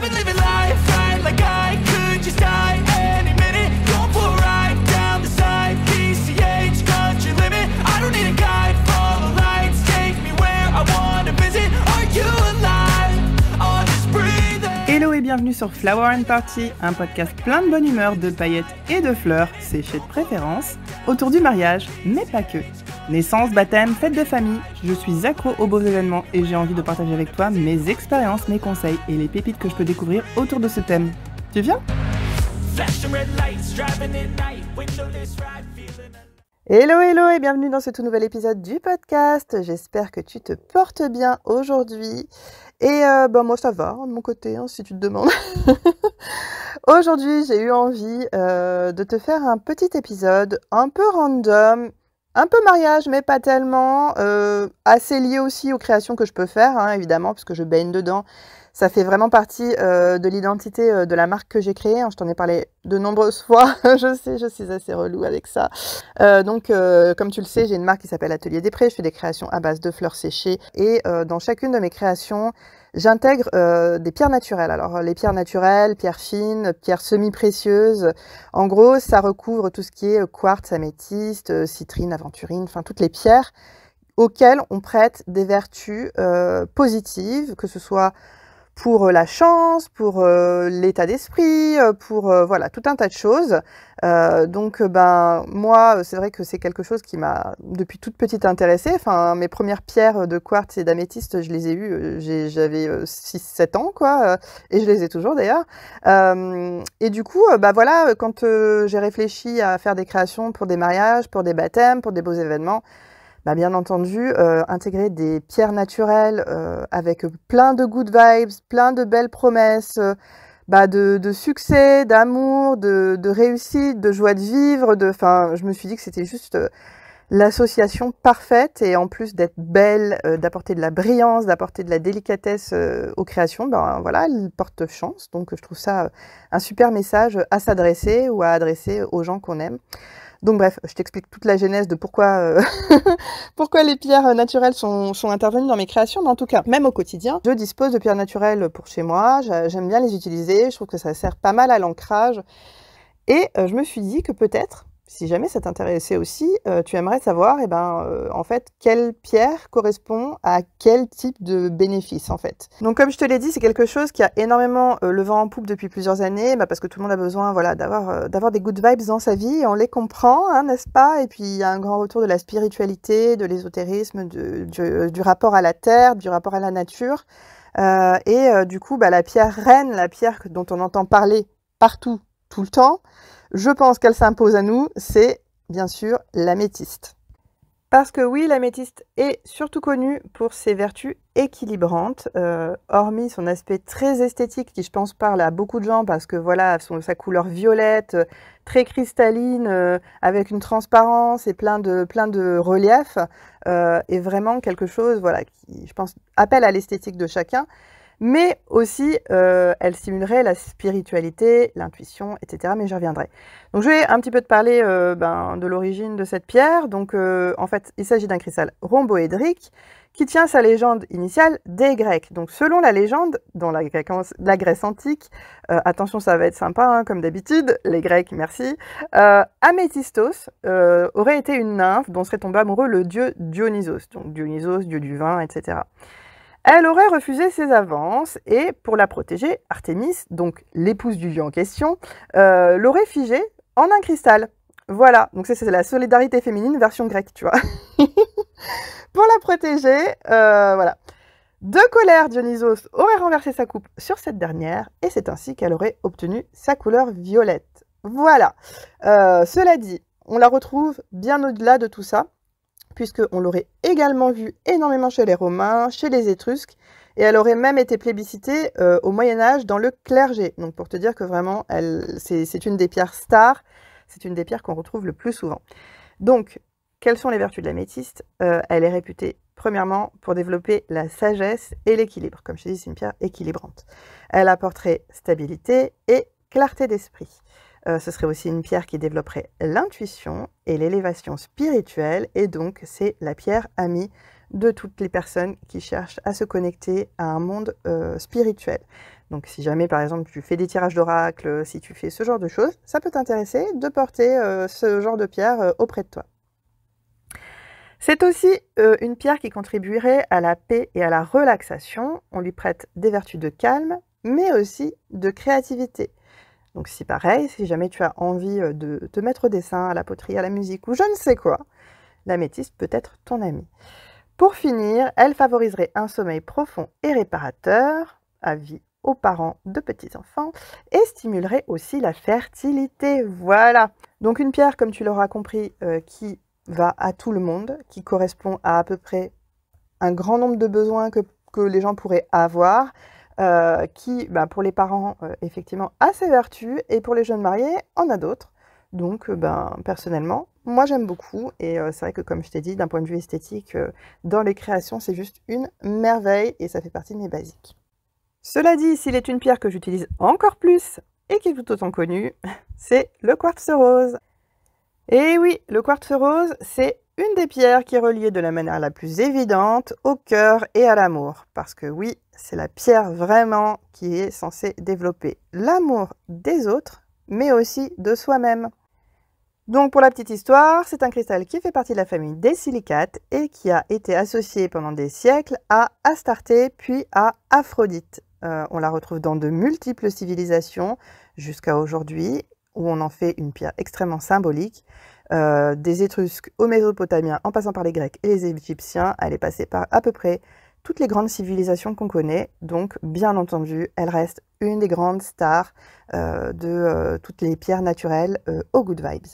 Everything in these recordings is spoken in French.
I've been living life right like I could just die any minute. Going for a ride down the side, PCH country limit. I don't need a guide, follow lights, take me where I wanna visit. Are you alive? Or just breathe in. Hello et bienvenue sur Flower and Party, un podcast plein de bonne humeur, de paillettes et de fleurs, séchées de préférence, autour du mariage, mais pas que. Naissance, baptême, fête de famille, je suis accro aux beaux événements et j'ai envie de partager avec toi mes expériences, mes conseils et les pépites que je peux découvrir autour de ce thème. Tu viens ? Hello et bienvenue dans ce tout nouvel épisode du podcast. J'espère que tu te portes bien aujourd'hui. Et moi ça va de mon côté, si tu te demandes. Aujourd'hui j'ai eu envie de te faire un petit épisode un peu random, un peu mariage mais pas tellement, assez lié aussi aux créations que je peux faire, évidemment, parce que je baigne dedans. Ça fait vraiment partie de l'identité de la marque que j'ai créée. Je t'en ai parlé de nombreuses fois. Je sais, je suis assez relou avec ça. Donc, comme tu le sais, j'ai une marque qui s'appelle Atelier des Prés. Je fais des créations à base de fleurs séchées. Et dans chacune de mes créations, j'intègre des pierres naturelles. Alors, les pierres naturelles, pierres fines, pierres semi-précieuses. En gros, ça recouvre tout ce qui est quartz, améthyste, citrine, aventurine, enfin toutes les pierres auxquelles on prête des vertus positives, que ce soit pour la chance, pour l'état d'esprit, pour voilà, tout un tas de choses. Donc moi, c'est vrai que c'est quelque chose qui m'a depuis toute petite intéressée. Enfin, mes premières pierres de quartz et d'améthyste, je les ai eues, j'avais 6-7 ans, quoi, et je les ai toujours d'ailleurs. Et du coup, voilà, quand j'ai réfléchi à faire des créations pour des mariages, pour des baptêmes, pour des beaux événements, bien entendu, intégrer des pierres naturelles avec plein de good vibes, plein de belles promesses, de succès, d'amour, de réussite, de joie de vivre. Je me suis dit que c'était juste l'association parfaite, et en plus d'être belle, d'apporter de la brillance, d'apporter de la délicatesse aux créations, voilà, elle porte chance. Donc je trouve ça un super message à s'adresser ou à adresser aux gens qu'on aime. Donc bref, je t'explique toute la genèse de pourquoi les pierres naturelles sont intervenues dans mes créations. Mais en tout cas, même au quotidien, je dispose de pierres naturelles pour chez moi. J'aime bien les utiliser. Je trouve que ça sert pas mal à l'ancrage. Et je me suis dit que peut-être, si jamais ça t'intéressait aussi, tu aimerais savoir, en fait, quelle pierre correspond à quel type de bénéfice, en fait. Donc, comme je te l'ai dit, c'est quelque chose qui a énormément le vent en poupe depuis plusieurs années, parce que tout le monde a besoin, voilà, d'avoir des good vibes dans sa vie, et on les comprend, n'est-ce pas? Et puis, il y a un grand retour de la spiritualité, de l'ésotérisme, du rapport à la terre, du rapport à la nature. Du coup, la pierre reine, la pierre dont on entend parler partout, tout le temps, je pense qu'elle s'impose à nous, c'est bien sûr l'améthyste. Parce que oui, l'améthyste est surtout connue pour ses vertus équilibrantes, hormis son aspect très esthétique qui, je pense, parle à beaucoup de gens parce que voilà, sa couleur violette, très cristalline, avec une transparence et plein de relief, est vraiment quelque chose, voilà, qui, je pense, appelle à l'esthétique de chacun. Mais aussi, elle stimulerait la spiritualité, l'intuition, etc. Mais j'y reviendrai. Donc, je vais un petit peu te parler de l'origine de cette pierre. Donc, en fait, il s'agit d'un cristal rhomboédrique qui tient sa légende initiale des Grecs. Donc, selon la légende, dans la Grèce antique, attention, ça va être sympa, comme d'habitude, les Grecs, merci, Amethystos aurait été une nymphe dont serait tombé amoureux le dieu Dionysos. Donc, Dionysos, dieu du vin, etc. Elle aurait refusé ses avances et, pour la protéger, Artémis, donc l'épouse du dieu en question, l'aurait figée en un cristal. Voilà, donc c'est la solidarité féminine version grecque, tu vois. Pour la protéger, voilà. De colère, Dionysos aurait renversé sa coupe sur cette dernière et c'est ainsi qu'elle aurait obtenu sa couleur violette. Voilà. Cela dit, on la retrouve bien au-delà de tout ça, puisqu'on l'aurait également vue énormément chez les Romains, chez les Étrusques, et elle aurait même été plébiscitée au Moyen-Âge dans le clergé. Donc pour te dire que vraiment, c'est une des pierres stars, c'est une des pierres qu'on retrouve le plus souvent. Donc, quelles sont les vertus de l'améthyste? Elle est réputée, premièrement, pour développer la sagesse et l'équilibre. Comme je te dis, c'est une pierre équilibrante. Elle apporterait stabilité et clarté d'esprit. Ce serait aussi une pierre qui développerait l'intuition et l'élévation spirituelle, et donc c'est la pierre amie de toutes les personnes qui cherchent à se connecter à un monde spirituel. Donc si jamais par exemple tu fais des tirages d'oracle, si tu fais ce genre de choses, ça peut t'intéresser de porter ce genre de pierre auprès de toi. C'est aussi une pierre qui contribuerait à la paix et à la relaxation. On lui prête des vertus de calme, mais aussi de créativité. Donc si pareil, si jamais tu as envie de te mettre au dessin, à la poterie, à la musique ou je ne sais quoi, l'améthyste peut être ton amie. Pour finir, elle favoriserait un sommeil profond et réparateur, avis aux parents de petits-enfants, et stimulerait aussi la fertilité. Voilà. Donc une pierre, comme tu l'auras compris, qui va à tout le monde, qui correspond à peu près un grand nombre de besoins que les gens pourraient avoir, qui, pour les parents, effectivement, a ses vertus, et pour les jeunes mariés, en a d'autres. Donc, personnellement, moi j'aime beaucoup, et c'est vrai que comme je t'ai dit, d'un point de vue esthétique, dans les créations, c'est juste une merveille, et ça fait partie de mes basiques. Cela dit, s'il est une pierre que j'utilise encore plus, et qui est tout autant connue, c'est le quartz rose. Et oui, le quartz rose, c'est une des pierres qui est reliée de la manière la plus évidente au cœur et à l'amour. Parce que oui, c'est la pierre vraiment qui est censée développer l'amour des autres, mais aussi de soi-même. Donc pour la petite histoire, c'est un cristal qui fait partie de la famille des silicates et qui a été associé pendant des siècles à Astarté puis à Aphrodite. On la retrouve dans de multiples civilisations jusqu'à aujourd'hui, où on en fait une pierre extrêmement symbolique. Des Étrusques aux Mésopotamiens, en passant par les Grecs et les Égyptiens, elle est passée par à peu près toutes les grandes civilisations qu'on connaît. Donc, bien entendu, elle reste une des grandes stars de toutes les pierres naturelles aux good vibes.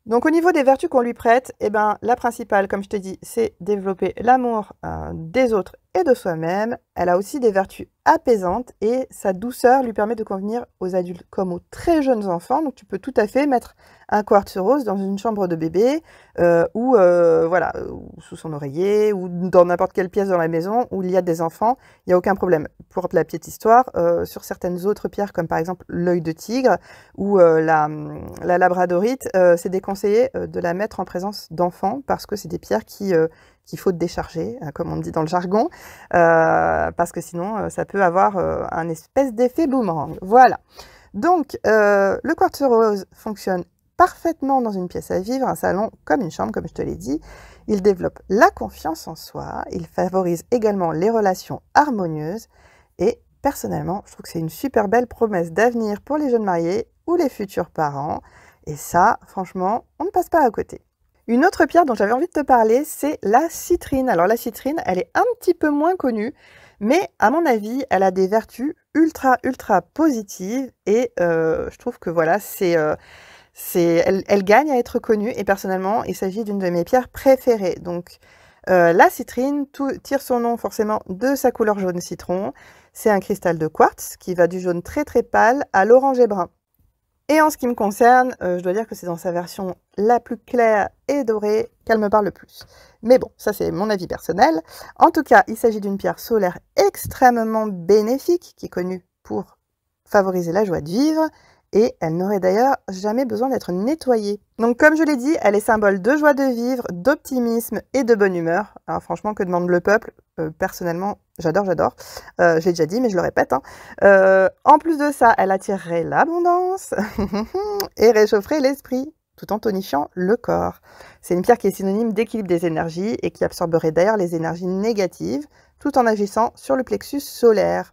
Donc au niveau des vertus qu'on lui prête, la principale, comme je te dis, c'est développer l'amour des autres et de soi-même. Elle a aussi des vertus apaisantes et sa douceur lui permet de convenir aux adultes comme aux très jeunes enfants. Donc tu peux tout à fait mettre un quartz rose dans une chambre de bébé ou sous son oreiller ou dans n'importe quelle pièce dans la maison où il y a des enfants. Il n'y a aucun problème. Pour la petite histoire, sur certaines autres pierres comme par exemple l'œil de tigre ou la labradorite, c'est déconseillé de la mettre en présence d'enfants parce que c'est des pierres qu'il faut décharger, comme on dit dans le jargon, parce que sinon ça peut avoir un espèce d'effet boomerang. Voilà. Donc le quartz rose fonctionne parfaitement dans une pièce à vivre, un salon comme une chambre, comme je te l'ai dit. Il développe la confiance en soi, il favorise également les relations harmonieuses et personnellement, je trouve que c'est une super belle promesse d'avenir pour les jeunes mariés ou les futurs parents. Et ça, franchement, on ne passe pas à côté. Une autre pierre dont j'avais envie de te parler, c'est la citrine. Alors la citrine, elle est un petit peu moins connue, mais à mon avis, elle a des vertus ultra positives et je trouve que voilà, elle gagne à être connue et personnellement, il s'agit d'une de mes pierres préférées. Donc la citrine tire son nom forcément de sa couleur jaune citron. C'est un cristal de quartz qui va du jaune très pâle à l'orange et brun. Et en ce qui me concerne, je dois dire que c'est dans sa version la plus claire et dorée qu'elle me parle le plus. Mais bon, ça c'est mon avis personnel. En tout cas, il s'agit d'une pierre solaire extrêmement bénéfique, qui est connue pour favoriser la joie de vivre, et elle n'aurait d'ailleurs jamais besoin d'être nettoyée. Donc comme je l'ai dit, elle est symbole de joie de vivre, d'optimisme et de bonne humeur. Alors franchement, que demande le peuple? Personnellement, j'adore. Je l'ai déjà dit, mais je le répète. En plus de ça, elle attirerait l'abondance et réchaufferait l'esprit, tout en tonifiant le corps. C'est une pierre qui est synonyme d'équilibre des énergies et qui absorberait d'ailleurs les énergies négatives, tout en agissant sur le plexus solaire.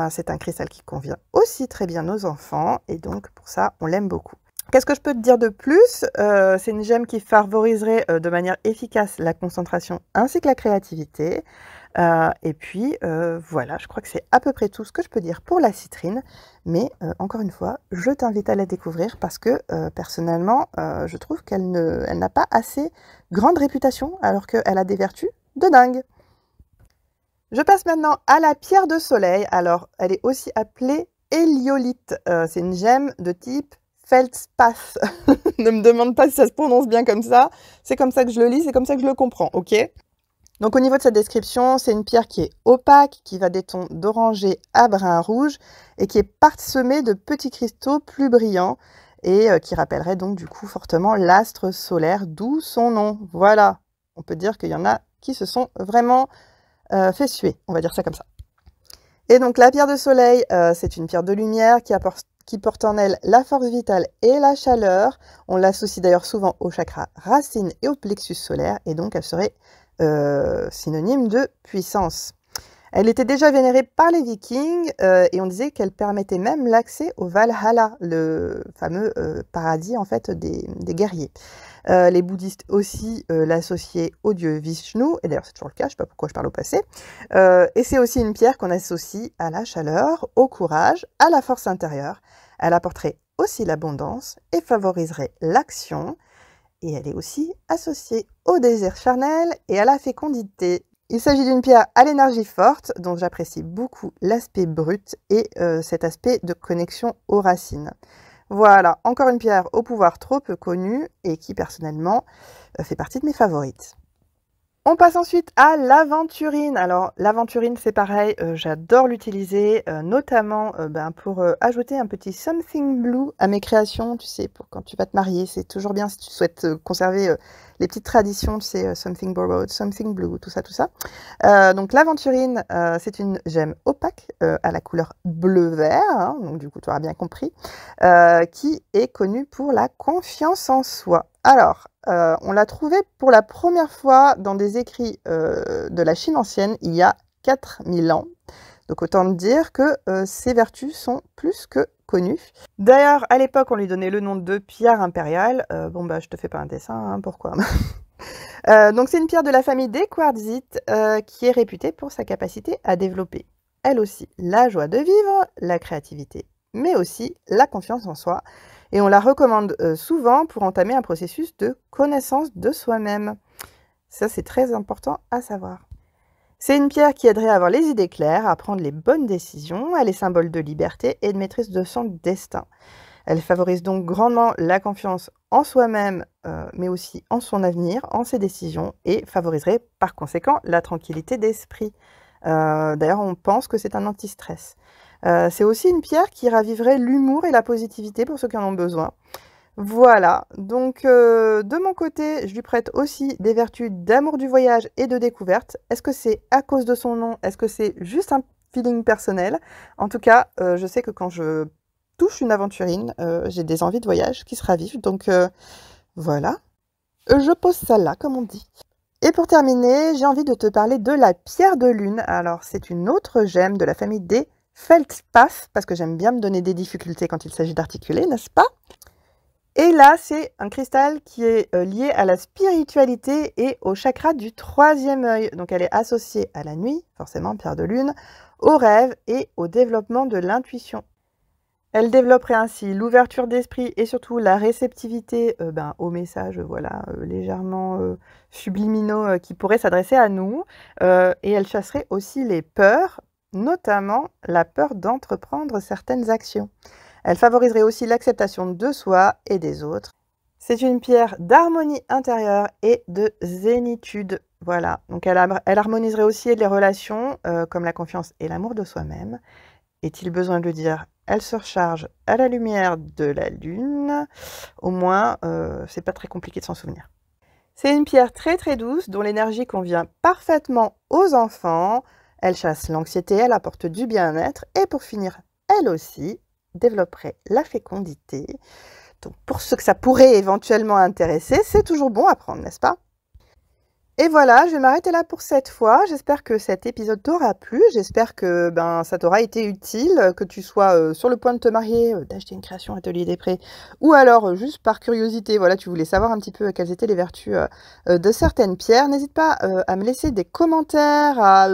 C'est un cristal qui convient aussi très bien aux enfants et donc pour ça, on l'aime beaucoup. Qu'est-ce que je peux te dire de plus? C'est une gemme qui favoriserait de manière efficace la concentration ainsi que la créativité. Et puis voilà, je crois que c'est à peu près tout ce que je peux dire pour la citrine. Mais encore une fois, je t'invite à la découvrir parce que personnellement, je trouve qu'elle n'a pas assez grande réputation alors qu'elle a des vertus de dingue. Je passe maintenant à la pierre de soleil. Alors, elle est aussi appelée héliolite. C'est une gemme de type feldspath. Ne me demande pas si ça se prononce bien comme ça. C'est comme ça que je le lis, c'est comme ça que je le comprends, ok? Donc au niveau de sa description, c'est une pierre qui est opaque, qui va des tons d'orangé à brun rouge et qui est parsemée de petits cristaux plus brillants et qui rappellerait donc du coup fortement l'astre solaire, d'où son nom. Voilà, on peut dire qu'il y en a qui se sont vraiment fait suer, on va dire ça comme ça. Et donc la pierre de soleil, c'est une pierre de lumière qui porte en elle la force vitale et la chaleur. On l'associe d'ailleurs souvent au chakra racine et au plexus solaire, et donc elle serait synonyme de puissance. Elle était déjà vénérée par les Vikings et on disait qu'elle permettait même l'accès au Valhalla, le fameux paradis en fait des guerriers. Les bouddhistes aussi l'associaient au dieu Vishnu, et d'ailleurs c'est toujours le cas, je ne sais pas pourquoi je parle au passé. Et c'est aussi une pierre qu'on associe à la chaleur, au courage, à la force intérieure. Elle apporterait aussi l'abondance et favoriserait l'action. Et elle est aussi associée au désir charnel et à la fécondité. Il s'agit d'une pierre à l'énergie forte, dont j'apprécie beaucoup l'aspect brut et cet aspect de connexion aux racines. Voilà, encore une pierre au pouvoir trop peu connu et qui personnellement fait partie de mes favorites. On passe ensuite à l'aventurine. Alors l'aventurine c'est pareil, j'adore l'utiliser, notamment pour ajouter un petit something blue à mes créations, tu sais, pour quand tu vas te marier, c'est toujours bien si tu souhaites conserver les petites traditions, tu sais, something borrowed, something blue, tout ça, tout ça. Donc l'aventurine, c'est une gemme opaque à la couleur bleu-vert, hein, donc du coup tu auras bien compris, qui est connue pour la confiance en soi. Alors, on l'a trouvée pour la première fois dans des écrits de la Chine ancienne il y a 4000 ans. Donc autant dire que ses vertus sont plus que connues. D'ailleurs, à l'époque, on lui donnait le nom de pierre impériale. Je te fais pas un dessin, hein, pourquoi? Donc c'est une pierre de la famille des quartzites qui est réputée pour sa capacité à développer, elle aussi, la joie de vivre, la créativité, mais aussi la confiance en soi. Et on la recommande souvent pour entamer un processus de connaissance de soi-même. Ça, c'est très important à savoir. C'est une pierre qui aiderait à avoir les idées claires, à prendre les bonnes décisions. Elle est symbole de liberté et de maîtrise de son destin. Elle favorise donc grandement la confiance en soi-même, mais aussi en son avenir, en ses décisions, et favoriserait par conséquent la tranquillité d'esprit. D'ailleurs, on pense que c'est un anti-stress. C'est aussi une pierre qui raviverait l'humour et la positivité pour ceux qui en ont besoin. Voilà, donc de mon côté, je lui prête aussi des vertus d'amour du voyage et de découverte. Est-ce que c'est à cause de son nom? Est-ce que c'est juste un feeling personnel? En tout cas, je sais que quand je touche une aventurine, j'ai des envies de voyage qui se ravivent. Donc voilà, je pose ça là, comme on dit. Et pour terminer, j'ai envie de te parler de la pierre de lune. Alors, c'est une autre gemme de la famille des feldspathes, parce que j'aime bien me donner des difficultés quand il s'agit d'articuler, n'est-ce pas? Et là, c'est un cristal qui est lié à la spiritualité et au chakra du troisième œil. Donc, elle est associée à la nuit, forcément, pierre de lune, au rêve et au développement de l'intuition. Elle développerait ainsi l'ouverture d'esprit et surtout la réceptivité aux messages légèrement subliminaux qui pourraient s'adresser à nous. Et elle chasserait aussi les peurs, notamment la peur d'entreprendre certaines actions. Elle favoriserait aussi l'acceptation de soi et des autres. C'est une pierre d'harmonie intérieure et de zénitude. Voilà, donc elle harmoniserait aussi les relations comme la confiance et l'amour de soi-même. Est-il besoin de le dire? Elle se recharge à la lumière de la lune. Au moins, c'est pas très compliqué de s'en souvenir. C'est une pierre très très douce dont l'énergie convient parfaitement aux enfants. Elle chasse l'anxiété, elle apporte du bien-être et pour finir, elle aussi développerait la fécondité. Donc pour ceux que ça pourrait éventuellement intéresser, c'est toujours bon à prendre, n'est-ce pas? Et voilà, je vais m'arrêter là pour cette fois. J'espère que cet épisode t'aura plu. J'espère que ça t'aura été utile, que tu sois sur le point de te marier, d'acheter une création Atelier des Prés, ou alors juste par curiosité, voilà, tu voulais savoir un petit peu quelles étaient les vertus de certaines pierres. N'hésite pas à me laisser des commentaires, à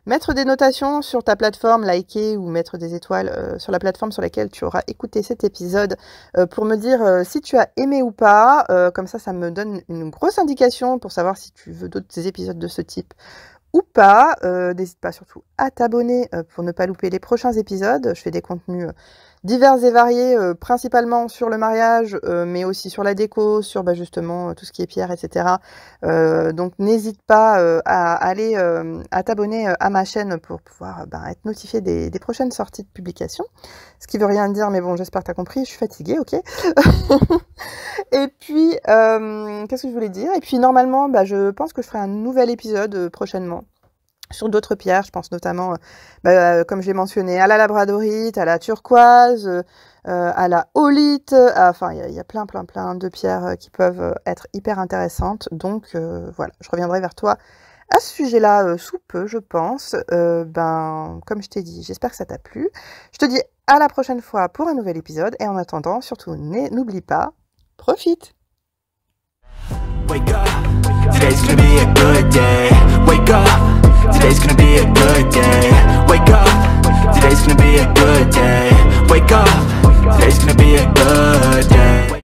mettre des notations sur ta plateforme, liker ou mettre des étoiles sur la plateforme sur laquelle tu auras écouté cet épisode pour me dire si tu as aimé ou pas. Comme ça me donne une grosse indication pour savoir si tu veux d'autres épisodes de ce type ou pas. N'hésite pas surtout à t'abonner pour ne pas louper les prochains épisodes. Je fais des contenus divers et variés, principalement sur le mariage, mais aussi sur la déco, sur justement tout ce qui est pierre, etc. Donc n'hésite pas à aller à t'abonner à ma chaîne pour pouvoir être notifié des prochaines sorties de publications. Ce qui veut rien dire, mais bon, j'espère que tu as compris, je suis fatiguée, ok. Et puis, qu'est-ce que je voulais dire? Et puis normalement, je pense que je ferai un nouvel épisode prochainement. sur d'autres pierres. Je pense notamment, comme je l'ai mentionné, à la labradorite, à la turquoise, à la holite. Enfin, il y a plein de pierres qui peuvent être hyper intéressantes. Donc voilà, je reviendrai vers toi à ce sujet-là sous peu, je pense. Comme je t'ai dit, j'espère que ça t'a plu. Je te dis à la prochaine fois pour un nouvel épisode. Et en attendant, surtout, n'oublie pas, profite! Wake up, today's gonna be a good day. Wake up.